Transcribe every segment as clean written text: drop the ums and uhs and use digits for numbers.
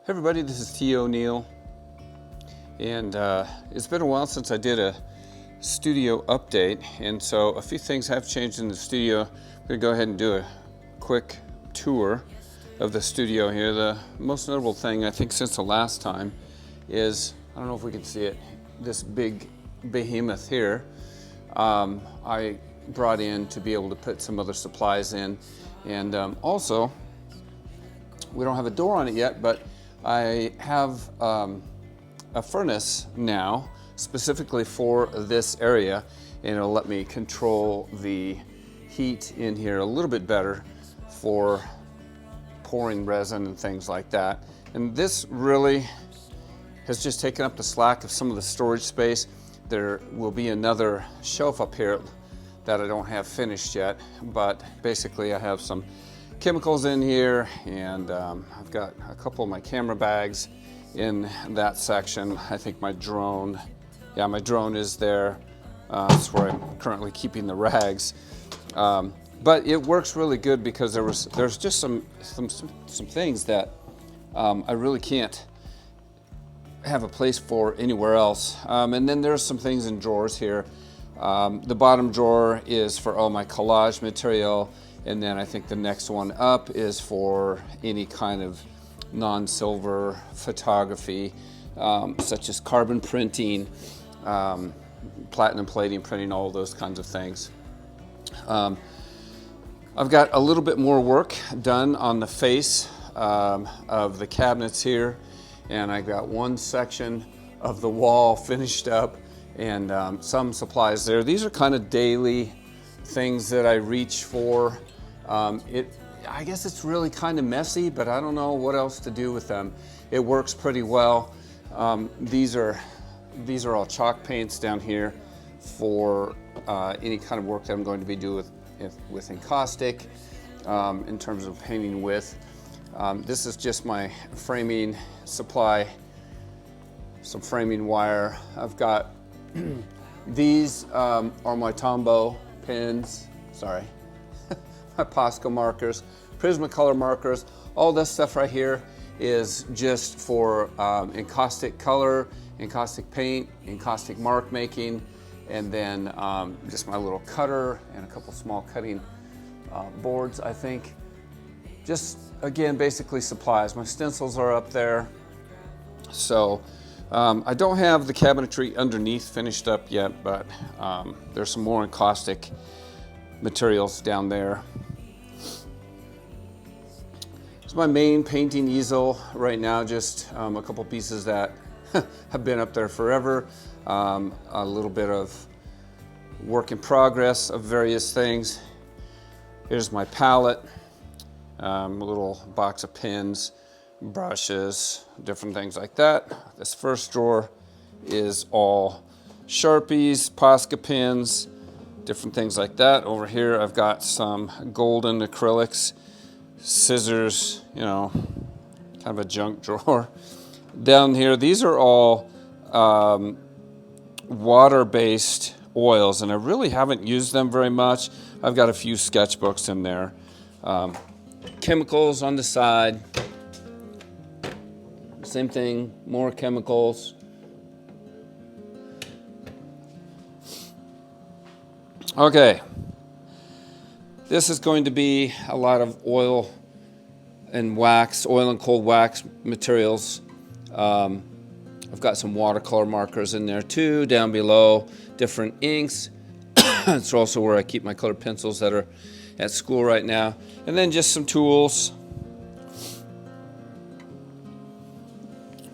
Hey everybody, this is Tim ONeill, and it's been a while since I did a studio update, and so a few things have changed in the studio. I'm going to go ahead and do a quick tour of the studio here. The most notable thing, I think, since the last time is, I don't know if we can see it, this big behemoth here. I brought in to be able to put some other supplies in, and also, we don't have a door on it yet, but I have a furnace now specifically for this area, and it'll let me control the heat in here a little bit better for pouring resin and things like that. And this really has just taken up the slack of some of the storage space. There will be another shelf up here that I don't have finished yet, but basically I have some chemicals in here, and I've got a couple of my camera bags in that section. I think my drone is there. That's where I'm currently keeping the rags. But it works really good because there's just some things that I really can't have a place for anywhere else. And then there's some things in drawers here. The bottom drawer is for all my collage material, and then I think the next one up is for any kind of non-silver photography, such as carbon printing, platinum plating, printing, all those kinds of things. I've got a little bit more work done on the face of the cabinets here, and I got one section of the wall finished up, and some supplies there. These are kind of daily things that I reach for. I guess it's really kind of messy, but I don't know what else to do with them. It works pretty well. These are all chalk paints down here for any kind of work that I'm going to be doing with encaustic in terms of painting with. This is just my framing supply, some framing wire. I've got these are my Tombow pens, sorry, my Posca markers, Prismacolor markers. All this stuff right here is just for encaustic color, encaustic paint, encaustic mark making, and then just my little cutter and a couple small cutting boards, I think. Just, again, basically supplies. My stencils are up there. So I don't have the cabinetry underneath finished up yet, but there's some more encaustic materials down there. It's my main painting easel right now, just a couple pieces that have been up there forever, a little bit of work in progress of various things. Here's my palette, a little box of pens, brushes, different things like that. This first drawer is all Sharpies, Posca pens, different things like that. Over here I've got some golden acrylics, scissors, you know, kind of a junk drawer. Down here, these are all water-based oils, and I really haven't used them very much. I've got a few sketchbooks in there. Chemicals on the side. Same thing, more chemicals. Okay. This is going to be a lot of oil and wax, oil and cold wax materials. I've got some watercolor markers in there too, down below, different inks. It's also where I keep my colored pencils that are at school right now. And then just some tools.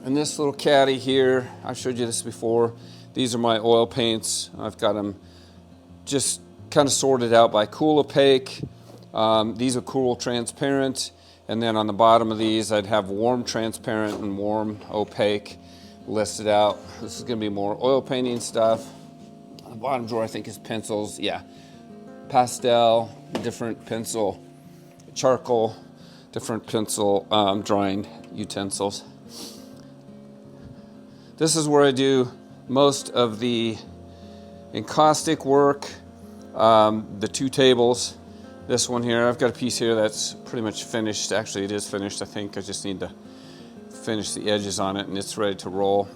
And this little caddy here, I've showed you this before. These are my oil paints. I've got them just kind of sorted out by cool opaque. These are cool transparent, and then on the bottom of these I'd have warm transparent and warm opaque listed out. This is going to be more oil painting stuff. The bottom drawer I think is pencils, yeah, pastel, different pencil, charcoal, different pencil drawing utensils. This is where I do most of the encaustic work. The two tables, this one here, I've got a piece here that's pretty much finished. Actually, it is finished. I think I just need to finish the edges on it, and it's ready to roll.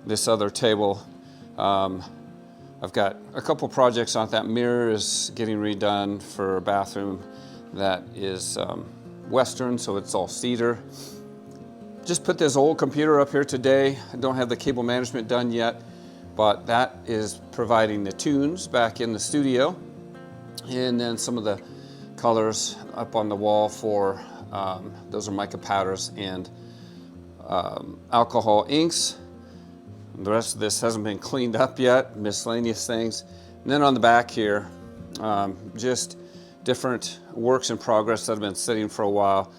This other table, I've got a couple projects on it. That mirror is getting redone for a bathroom that is Western, so it's all cedar. Just put this old computer up here today. I don't have the cable management done yet, but that is providing the tunes back in the studio. And then some of the colors up on the wall for, those are mica powders and alcohol inks. The rest of this hasn't been cleaned up yet, miscellaneous things. And then on the back here, just different works in progress that have been sitting for a while,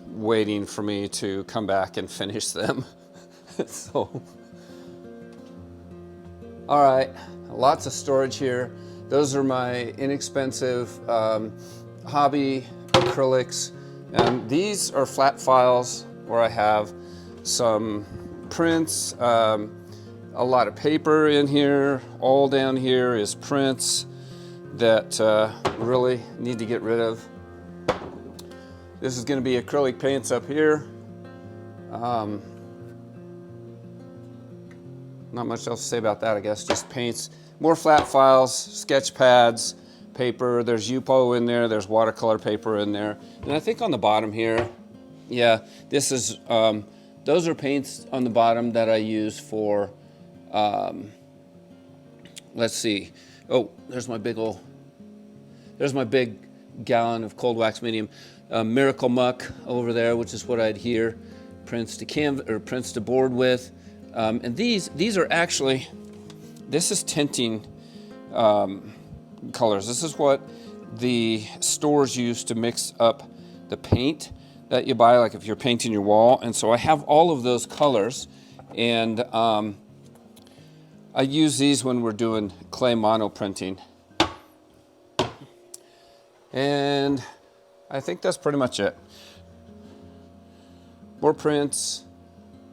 waiting for me to come back and finish them. So, all right, lots of storage here. Those are my inexpensive hobby acrylics. And these are flat files where I have some prints, a lot of paper in here. All down here is prints that really need to get rid of. This is going to be acrylic paints up here. Not much else to say about that, I guess. Just paints, more flat files, sketch pads, paper. There's Yupo in there. There's watercolor paper in there. And I think on the bottom here, yeah, this is, those are paints on the bottom that I use for, let's see. Oh, there's my big gallon of cold wax medium. Miracle Muck over there, which is what I'd adhere prints to canvas or prints to board with. And these are actually, this is tinting colors. This is what the stores use to mix up the paint that you buy, like if you're painting your wall. And so I have all of those colors, and I use these when we're doing clay mono printing. And I think that's pretty much it. More prints.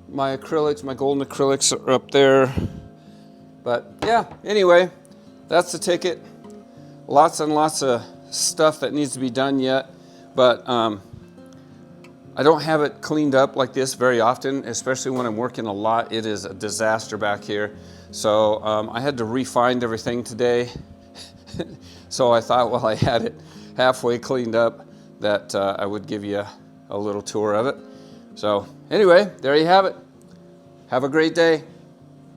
My acrylics, my golden acrylics are up there. But yeah, anyway, that's the ticket. Lots and lots of stuff that needs to be done yet. But I don't have it cleaned up like this very often, especially when I'm working a lot. It is a disaster back here. So I had to re-find everything today. So I thought, while I had it halfway cleaned up, that I would give you a little tour of it. So anyway, there you have it. Have a great day.